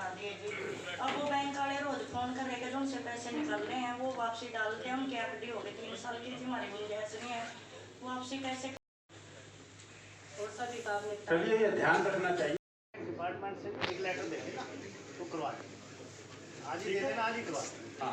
करा दिए जी। अब वो बैंक वाले रोज फोन कर रहे जो उनसे पैसे निकल रहे हैं वो वापसी डालते हैं, उनकी एफडी हो गई 3 साल की, हमारी गुंजाइश नहीं है वापसी कैसे। और सभी काम चलिए ये ध्यान रखना चाहिए। डिपार्टमेंट से एक लेटर दे देना तो करवा दें, आज ही दे देना, आज ही करवा दें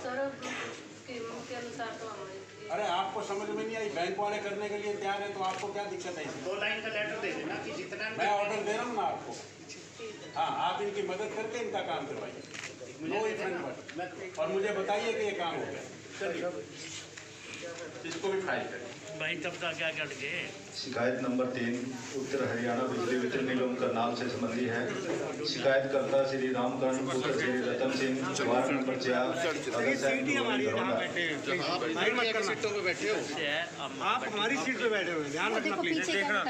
सर के अनुसार तो हमारे। अरे आपको समझ में नहीं आई, बैंक वाले करने के लिए तैयार है तो आपको क्या दिक्कत है? 2 लाइन का लेटर दे देना कि जितना मैं ऑर्डर दे रहा हूँ ना आपको। हाँ, आप इनकी मदद करके इनका काम करवाइए, नो इफ्रंट पर। और मुझे बताइए कि ये काम हो गया। चलिए इसको भी फाइल करें। भाई तब तक क्या कट गए। शिकायत नंबर 3 उत्तर हरियाणा बिजली वितरण निगम करनाल से संबंधी है। शिकायतकर्ता श्री रामकरण पुत्र श्री रतन सिंह, वार्ड नंबर 4। आप हमारी सीट पे बैठे हुए, ध्यान रखना प्लीज। देखना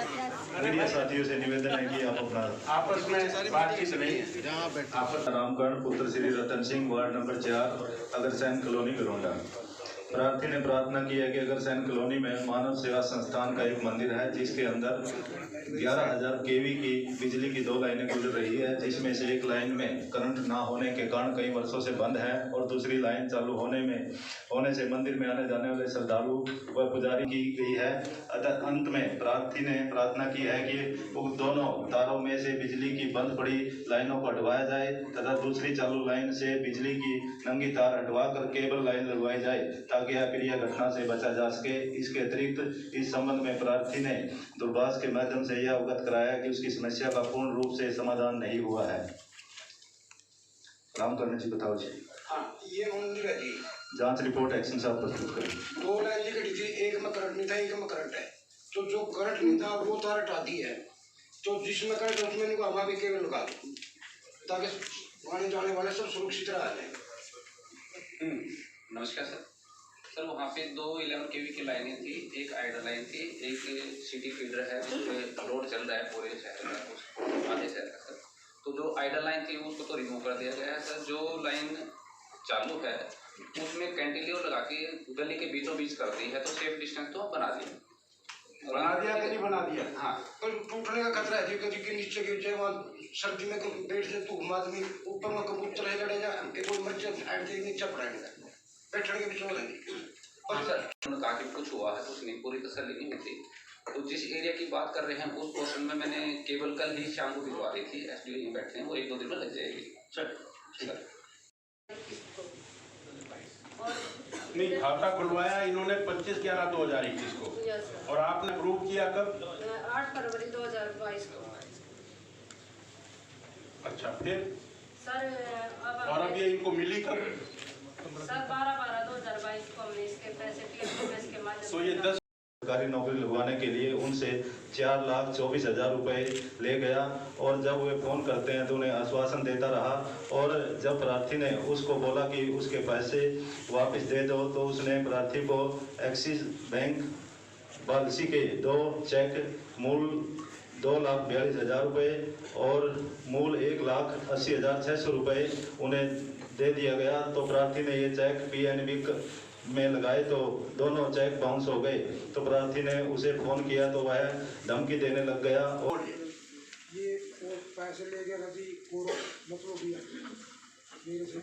मीडिया साथियों से निवेदन है कि आप अपना आपस में बातचीत नहीं है। रामकरण पुत्र Shri Ratan Singh, ward number 4, Agrasen colony Garonda. प्रार्थी ने प्रार्थना की है कि अग्रसेन कॉलोनी में मानव सेवा संस्थान का एक मंदिर है जिसके अंदर 11,000 केवी की बिजली की 2 लाइनें गुजर रही है, जिसमें से एक लाइन में करंट ना होने के कारण कई वर्षों से बंद है और दूसरी लाइन चालू होने से मंदिर में आने जाने वाले श्रद्धालु व पुजारी की गई है। अतः अंत में प्रार्थी ने प्रार्थना की है कि उक्त दोनों तारों में से बिजली की बंद पड़ी लाइनों को हटवाया जाए तथा दूसरी चालू लाइन से बिजली की नंगी तार हटवा कर केबल लाइन लगवाई जाए ताकि अप्रिय घटना से बचा जा सके। इसके अतिरिक्त इस संबंध में प्रार्थी ने दूरभाष के माध्यम से यह अवगत कराया कि उसकी समस्या का पूर्ण रूप से समाधान नहीं हुआ है। रामकरण जी बताओ जी। हाँ, ये मंदिर है जी। जांच रिपोर्ट एक्शन साहब प्रस्तुत करें। 2 लाइन लिखी थी, एक में करंट नहीं था, एक में करंट है। तो जो करंट नहीं था वो तार हटा दी है, तो जिसमें करंट है उसमें हवा भी केबल लगा दो ताकि आने जाने वाले सब सुरक्षित रह जाए। नमस्कार सर, वहाँ पे 2 11 केवी की लाइनें थी, एक आइडल लाइन थी, एक सिटी फीडर है जिसपे लोड चल रहा है पूरे शहर में, आधे शहर का सर। तो जो आइडल लाइन थी उसको तो रिमूव कर दिया गया है सर। जो लाइन चालू है उसमें कैंटिलीवर लगा के गली के बीचों बीच कर दी है, तो सेफ डिस्टेंस तो बना दिया कि नहीं बना दिया? हाँ, पर टूटने का खतरा है जी, कभी के नीचे गिर जाए, वहाँ सर्दी में पेट से धूप आदमी ऊपर में कबूतर है लड़ेगा, कोई मर्जी साइड से नीचे पड़ेगा, बैठने के बीच में हाँ सर। उन्होंने कहा कि कुछ हुआ है तो उसकी पूरी तसल्ली नहीं होती। तो जिस एरिया की बात कर रहे हैं उस पोर्शन में मैंने केबल कल ही शाम को भिजवा दी थी, एसडीओ नहीं बैठे हैं, वो 1-2 दिन में लग जाएगी सर। नहीं, खाता खुलवाया इन्होंने 25/11/2021 को, और आपने अप्रूव किया कब? 8 फरवरी 2022 को। अच्छा, फिर सर और अब ये इनको मिली कब? सर 12/12/2022 को हमने इसके पैसे टीएसपीएस के माध्यम तो ये 10 सरकारी नौकरी लगवाने के लिए उनसे 4,24,000 रुपये ले गया और जब वे फ़ोन करते हैं तो उन्हें आश्वासन देता रहा। और जब प्रार्थी ने उसको बोला कि उसके पैसे वापस दे दो तो उसने प्रार्थी को एक्सिस बैंक पॉलिसी के 2 चेक मूल 2,42,000 रुपये और मूल 1,80,600 रुपये उन्हें दे दिया गया। तो प्रार्थी ने ये चेक पीएनबी में लगाए तो दोनों चेक बाउंस हो गए। तो प्रार्थी ने उसे फोन किया तो वह धमकी देने लग गया और ये वो पैसे ले गया ना जी, मतलब दिया मेरे से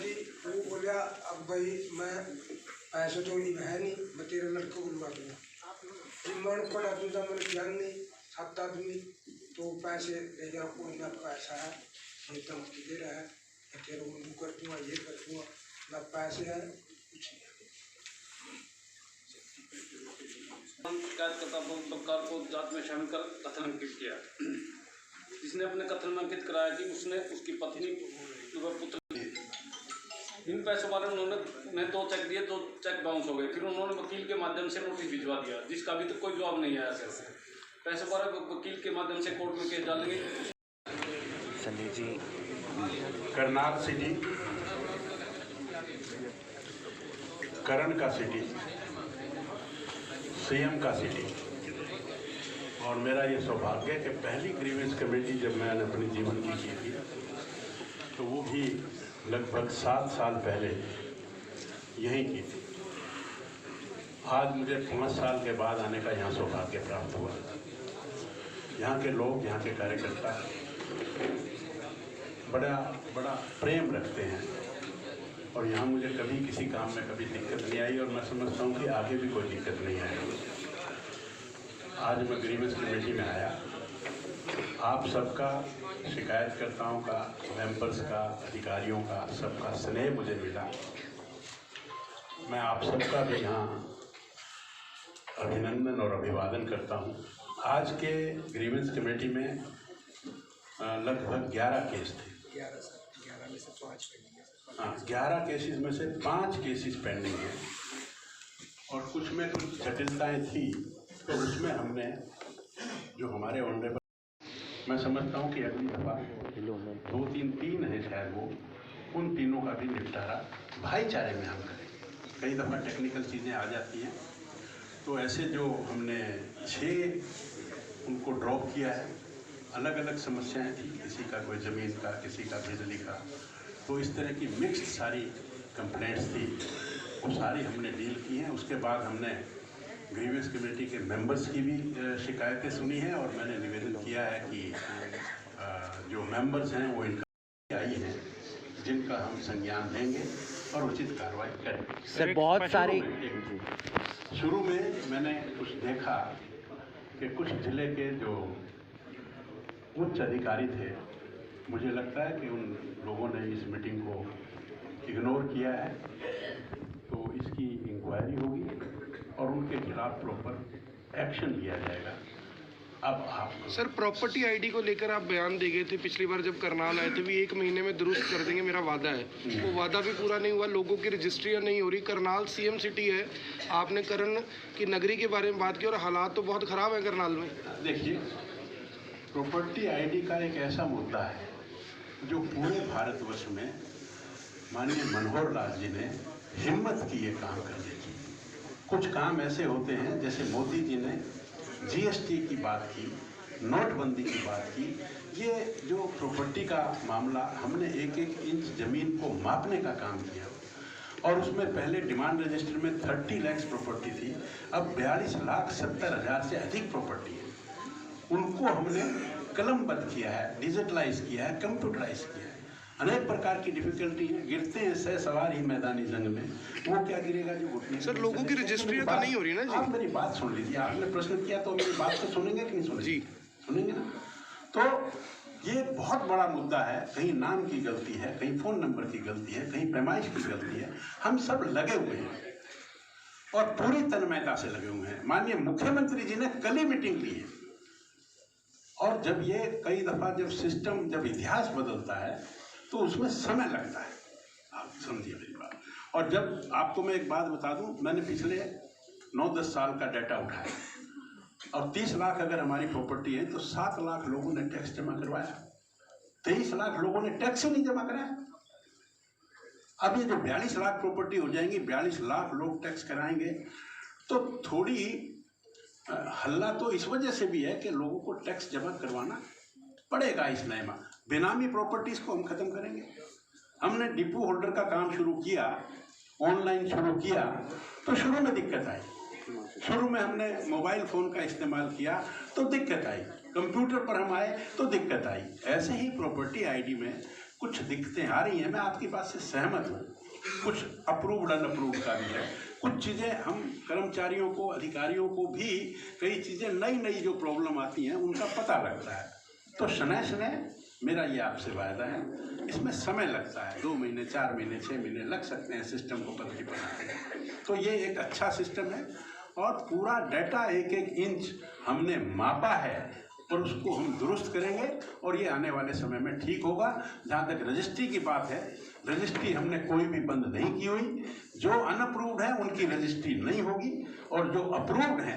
जी। वो बोलिया अब भाई मैं पैसे तो नहीं है नहीं, मैं तेरे लड़के को बुलवा दूँगा। मन पड़ा दूँगा, मैंने ध्यान नहीं 7 आदमी तो पैसे ले गया, कोई ना पैसा है ये धमकी दे रहा है, तेरे को कर दूँगा, ये कर दूँगा, ना पैसे है कुछ नहीं। शिकायतकर्ता पत्रकार को जांच में शामिल कर कथन अंकित किया, जिसने अपने कथन में अंकित कराया कि उसने उसकी पत्नी व पुत्र इन पैसों वाले उन्हें 2 चेक दिए, 2 चेक बाउंस हो गए। फिर उन्होंने वकील के माध्यम से नोटिस भिजवा दिया जिसका अभी तक कोई जवाब नहीं आया सर। पैसे वाले वकील के माध्यम से कोर्ट में केस डालेंगे। संदीप जी, करनाल सिटी, करण का सिटी, सीएम का सिटी, और मेरा ये सौभाग्य है कि पहली ग्रीवेंस कमेटी जब मैंने अपने जीवन की थी तो वो भी लगभग 7 साल पहले यहीं की थी। आज मुझे 5 साल के बाद आने का यहाँ सौभाग्य प्राप्त हुआ। यहाँ के लोग, यहाँ के कार्यकर्ता बड़ा बड़ा प्रेम रखते हैं और यहाँ मुझे कभी किसी काम में कभी दिक्कत नहीं आई और मैं समझता हूँ कि आगे भी कोई दिक्कत नहीं आएगी। आज मैं ग्रीवेंस कमेटी में आया, आप सबका, शिकायतकर्ताओं का, मेंबर्स का, अधिकारियों का, सबका स्नेह मुझे मिला। मैं आप सबका भी यहाँ अभिनंदन और अभिवादन करता हूँ। आज के ग्रीवेंस कमेटी में लगभग 11 केस थे। 11 में से 5 पेंडिंग है। हाँ, 11 केसेस में से 5 केसेस पेंडिंग हैं और कुछ में कुछ जटिलताएं थी, तो उसमें हमने जो हमारे ऑनरेबल, मैं समझता हूँ कि अगली दफ़ा 2, 3, 3 है शायद वो, उन तीनों का भी निपटारा भाईचारे में हम करें। कई दफ़ा टेक्निकल चीज़ें आ जाती हैं, तो ऐसे जो हमने 6 उनको ड्रॉप किया है। अलग अलग समस्याएं थी, किसी का कोई ज़मीन का, किसी का बिजली का, तो इस तरह की मिक्स्ड सारी कंप्लेंट्स थी, वो सारी हमने डील की हैं। उसके बाद हमने ग्रीवेंस कमेटी के मेंबर्स की भी शिकायतें सुनी हैं और मैंने निवेदन किया है कि जो मेंबर्स हैं वो इनका आई हैं, जिनका हम संज्ञान लेंगे और उचित कार्रवाई करेंगे। सर बहुत सारे शुरू में मैंने कुछ देखा कि कुछ जिले के जो उच्च अधिकारी थे, मुझे लगता है कि उन लोगों ने इस मीटिंग को इग्नोर किया है, तो इसकी इंक्वायरी होगी और उनके खिलाफ प्रॉपर एक्शन लिया जाएगा। अब आप सर प्रॉपर्टी आईडी को लेकर आप बयान दे गए थे पिछली बार जब करनाल आए थे, भी 1 महीने में दुरुस्त कर देंगे, मेरा वादा है। वो वादा भी पूरा नहीं हुआ, लोगों की रजिस्ट्रियाँ नहीं हो रही। करनाल सीएम सिटी है, आपने करण की नगरी के बारे में बात की और हालात तो बहुत ख़राब है करनाल में। देखिए, प्रॉपर्टी आईडी का एक ऐसा मुद्दा है जो पूरे भारतवर्ष में माननीय मनोहर लाल जी ने हिम्मत की ये काम करने की। कुछ काम ऐसे होते हैं, जैसे मोदी जी ने जीएसटी की बात की, नोटबंदी की बात की, ये जो प्रॉपर्टी का मामला, हमने 1-1 इंच ज़मीन को मापने का काम किया और उसमें पहले डिमांड रजिस्टर में 30 लाख प्रॉपर्टी थी, अब 42,70,000 से अधिक प्रॉपर्टी है। उनको हमने कलमबद्ध किया है, डिजिटलाइज किया है, कंप्यूटराइज किया है। अनेक प्रकार की डिफिकल्टी है, गिरते हैं सह सवार ही मैदानी जंग में, वो क्या गिरेगा जो घुटने। सर लोगों की रजिस्ट्रियाँ तो नहीं हो रही ना जी। आप मेरी बात सुन लीजिए, आपने प्रश्न किया तो मेरी बात तो सुनेंगे कि नहीं सुनेंगे? जी सुनेंगे ना। तो ये बहुत बड़ा मुद्दा है, कहीं नाम की गलती है, कहीं फ़ोन नंबर की गलती है, कहीं पैमाइश की गलती है। हम सब लगे हुए हैं और पूरी तन्मयता से लगे हुए हैं। माननीय मुख्यमंत्री जी ने कल ही मीटिंग ली है और जब ये कई दफ़ा जब सिस्टम, जब इतिहास बदलता है तो उसमें समय लगता है, आप समझिए मेरी बात। और जब आपको मैं एक बात बता दूं, मैंने पिछले 9-10 साल का डाटा उठाया और 30 लाख अगर हमारी प्रॉपर्टी है तो 7 लाख लोगों ने टैक्स जमा करवाया, 23 लाख लोगों ने टैक्स ही नहीं जमा कराया। अब ये जो 42 लाख प्रॉपर्टी हो जाएंगी, 42 लाख लोग टैक्स कराएंगे, तो थोड़ी हल्ला तो इस वजह से भी है कि लोगों को टैक्स जमा करवाना पड़ेगा। इस नए में बेनामी प्रॉपर्टीज को हम खत्म करेंगे। हमने डिपो होल्डर का काम शुरू किया, ऑनलाइन शुरू किया, तो शुरू में दिक्कत आई। शुरू में हमने मोबाइल फ़ोन का इस्तेमाल किया तो दिक्कत आई, कंप्यूटर पर हम आए तो दिक्कत आई। ऐसे ही प्रॉपर्टी आईडी में कुछ दिक्कतें आ रही हैं, मैं आपकी बात से सहमत हूँ। कुछ अप्रूव्ड अनअप्रूव्ड का भी है, कुछ चीज़ें हम कर्मचारियों को, अधिकारियों को भी कई चीज़ें नई जो प्रॉब्लम आती हैं उनका पता लगता है। तो शनय मेरा ये आपसे वायदा है, इसमें समय लगता है, 2 महीने, 4 महीने, 6 महीने लग सकते हैं सिस्टम को बदली बनाने में। तो ये एक अच्छा सिस्टम है और पूरा डाटा 1-1 इंच हमने मापा है और उसको हम दुरुस्त करेंगे और ये आने वाले समय में ठीक होगा। जहाँ तक रजिस्ट्री की बात है, रजिस्ट्री हमने कोई भी बंद नहीं की हुई। जो अनअप्रूव्ड है उनकी रजिस्ट्री नहीं होगी और जो अप्रूव्ड है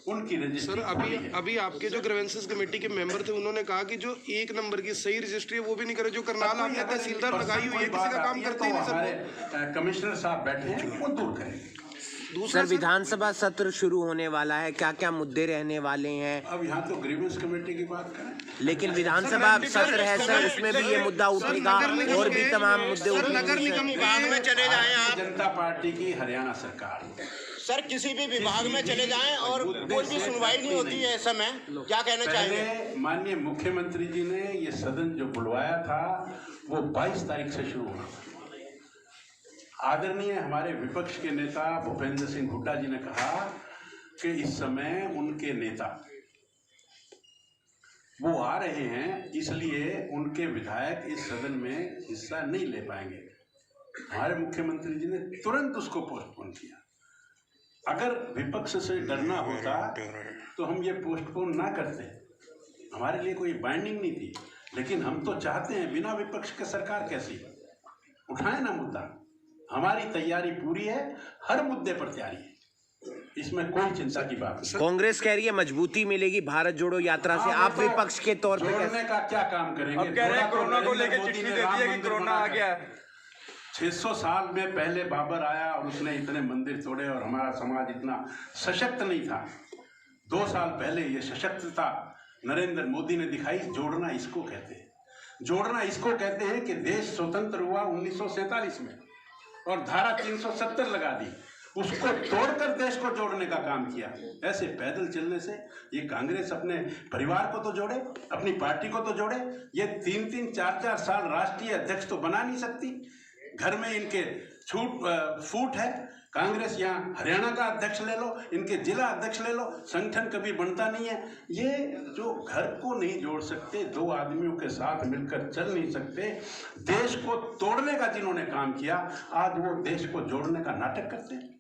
उनकी रजिस्ट्री। सर अभी आपके जो ग्रीवेंसेस कमेटी के मेंबर थे उन्होंने कहा कि जो 1 नंबर की सही रजिस्ट्री है वो भी नहीं करे, जो करनाल आपने तहसीलदार लगाई हुई है, किसी का काम करते ही नहीं। हमारे कमिश्नर साहब बैठे हैं, वो दूर करेंगे। सर विधानसभा सत्र शुरू होने वाला है, क्या क्या मुद्दे रहने वाले हैं? अब यहाँ तो ग्रीवेंस कमेटी की बात करें, लेकिन विधानसभा सत्र है सर, उसमें भी ये मुद्दा उठेगा और भी तमाम मुद्दे उठेंगे। नगर निगम में चले जाएं आप। जनता पार्टी की हरियाणा सरकार सर किसी भी विभाग में चले जाएं और कोई भी सुनवाई नहीं होती है इस समय, क्या कहना चाहेंगे? पहले माननीय मुख्यमंत्री जी ने ये सदन जो बुलवाया था वो 22 तारीख से शुरू होना था। आदरणीय हमारे विपक्ष के नेता भूपेंद्र सिंह हुड्डा जी ने कहा कि इस समय उनके नेता वो आ रहे हैं, इसलिए उनके विधायक इस सदन में हिस्सा नहीं ले पाएंगे। हमारे मुख्यमंत्री जी ने तुरंत उसको पोस्टपोन किया। अगर विपक्ष से डरना होता तो हम ये पोस्टपोन ना करते, हमारे लिए कोई बाइंडिंग नहीं थी। लेकिन हम तो चाहते हैं बिना विपक्ष के सरकार कैसी, उठाए ना मुद्दा। हमारी तैयारी पूरी है, हर मुद्दे पर तैयारी है, इसमें कोई चिंता की बात नहीं। कांग्रेस कह रही है मजबूती मिलेगी भारत जोड़ो यात्रा से, आप विपक्ष के तौर पे जोड़ने का क्या काम करेंगे? अब कह रहे हैं कोरोना को लेकर चिट्ठी दे दी है कि कोरोना आ गया है। 600 साल में पहले बाबर आया और उसने इतने मंदिर तोड़े और हमारा समाज इतना सशक्त नहीं था। 2 साल पहले ये सशक्तता नरेंद्र मोदी ने दिखाई। जोड़ना इसको कहते हैं, जोड़ना इसको कहते हैं कि देश स्वतंत्र हुआ 1947 में और धारा 370 लगा दी, उसको तोड़कर देश को जोड़ने का काम किया। ऐसे पैदल चलने से ये कांग्रेस अपने परिवार को तो जोड़े, अपनी पार्टी को तो जोड़े। ये 3-3, 4-4 साल राष्ट्रीय अध्यक्ष तो बना नहीं सकती। घर में इनके फूट है। कांग्रेस यहाँ हरियाणा का अध्यक्ष ले लो, इनके जिला अध्यक्ष ले लो, संगठन कभी बनता नहीं है। ये जो घर को नहीं जोड़ सकते, 2 आदमियों के साथ मिलकर चल नहीं सकते, देश को तोड़ने का जिन्होंने काम किया, आज वो देश को जोड़ने का नाटक करते हैं।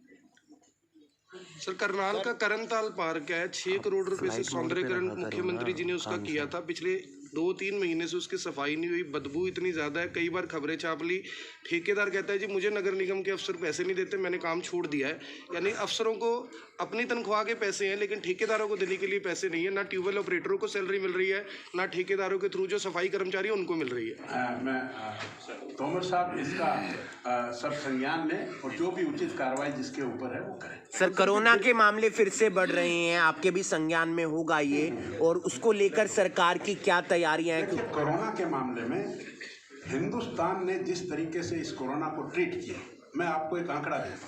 सर करनाल का करमताल पार्क है, 6 करोड़ रुपए से सौंदर्यीकरण मुख्यमंत्री जी ने उसका किया था। पिछले 2-3 महीने से उसकी सफाई नहीं हुई, बदबू इतनी ज़्यादा है, कई बार खबरें छाप ली। ठेकेदार कहता है जी मुझे नगर निगम के अफसर पैसे नहीं देते, मैंने काम छोड़ दिया है। यानी अफसरों को अपनी तनख्वाह के पैसे हैं लेकिन ठेकेदारों को देने के लिए पैसे नहीं है। ना ट्यूबवेल ऑपरेटरों को सैलरी मिल रही है, ना ठेकेदारों के थ्रू जो सफाई कर्मचारी है उनको मिल रही है। तोमर साहब इसका सब संज्ञान लें और जो भी उचित कार्रवाई जिसके ऊपर है वो करें। सर कोरोना के मामले फिर से बढ़ रहे हैं, आपके भी संज्ञान में होगा ये, और उसको लेकर सरकार की क्या तैयारियां हैं? कोरोना के मामले में हिंदुस्तान ने जिस तरीके से इस कोरोना को ट्रीट किया, मैं आपको एक आंकड़ा देता हूँ।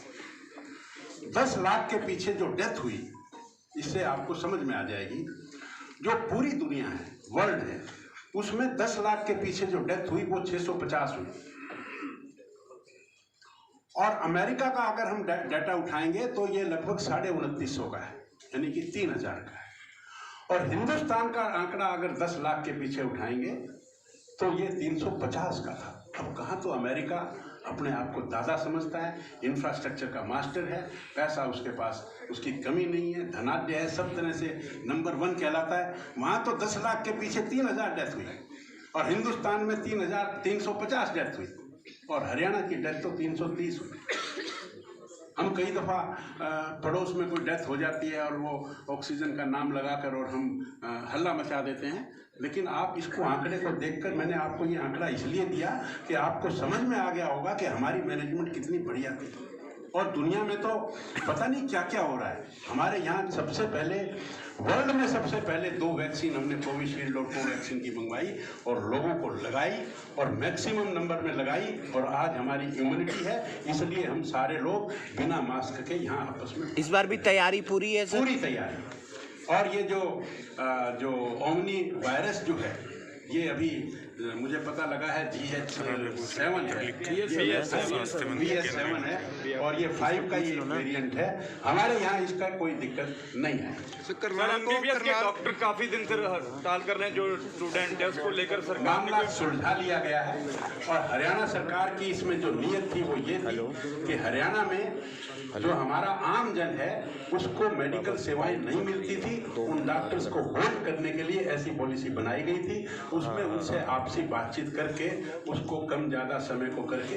10 लाख के पीछे जो डेथ हुई, इससे आपको समझ में आ जाएगी जो पूरी दुनिया है, वर्ल्ड है, उसमें 10 लाख के पीछे जो डेथ हुई वो 650 हुई। और अमेरिका का अगर हम डाटा उठाएंगे तो ये लगभग 2950 का है, यानी कि 3000 का है। और हिंदुस्तान का आंकड़ा अगर 10 लाख के पीछे उठाएंगे तो ये 350 का था। अब कहाँ तो अमेरिका अपने आप को दादा समझता है, इंफ्रास्ट्रक्चर का मास्टर है, पैसा उसके पास उसकी कमी नहीं है, धनाढ्य है, सब तरह से नंबर 1 कहलाता है। वहाँ तो 10 लाख के पीछे 3000 डेथ हुई और हिंदुस्तान में 350 डेथ हुई और हरियाणा की डेथ तो 330 हुई। हम कई दफ़ा पड़ोस में कोई डेथ हो जाती है और वो ऑक्सीजन का नाम लगाकर और हम हल्ला मचा देते हैं, लेकिन आप इसको आंकड़े को देखकर, मैंने आपको ये आंकड़ा इसलिए दिया कि आपको समझ में आ गया होगा कि हमारी मैनेजमेंट कितनी बढ़िया थी। और दुनिया में तो पता नहीं क्या क्या हो रहा है। हमारे यहाँ सबसे पहले, वर्ल्ड में सबसे पहले 2 वैक्सीन हमने कोविशील्ड और कोवैक्सीन की मंगवाई और लोगों को लगाई और मैक्सिमम नंबर में लगाई और आज हमारी इम्यूनिटी है, इसलिए हम सारे लोग बिना मास्क के यहाँ आपस में। इस बार भी तैयारी पूरी है सर? पूरी तैयारी। और ये जो ओमनी वायरस जो है, ये अभी मुझे पता लगा है BH7 है, BH7 है और ये 5 का ये वेरिएंट है। हमारे यहाँ इसका कोई दिक्कत नहीं है। डॉक्टर काफी दिन से हड़ताल कर रहे हैं, जो स्टूडेंट है उसको लेकर सरकार मामला सुलझा लिया गया है। और हरियाणा सरकार की इसमें जो नीयत थी वो ये थी कि हरियाणा में जो हमारा आम जन है उसको मेडिकल सेवाएं नहीं मिलती थी, उन डॉक्टर्स को होल्ड करने के लिए ऐसी पॉलिसी बनाई गई थी। उसमें उनसे आपसी बातचीत करके उसको कम ज़्यादा समय को करके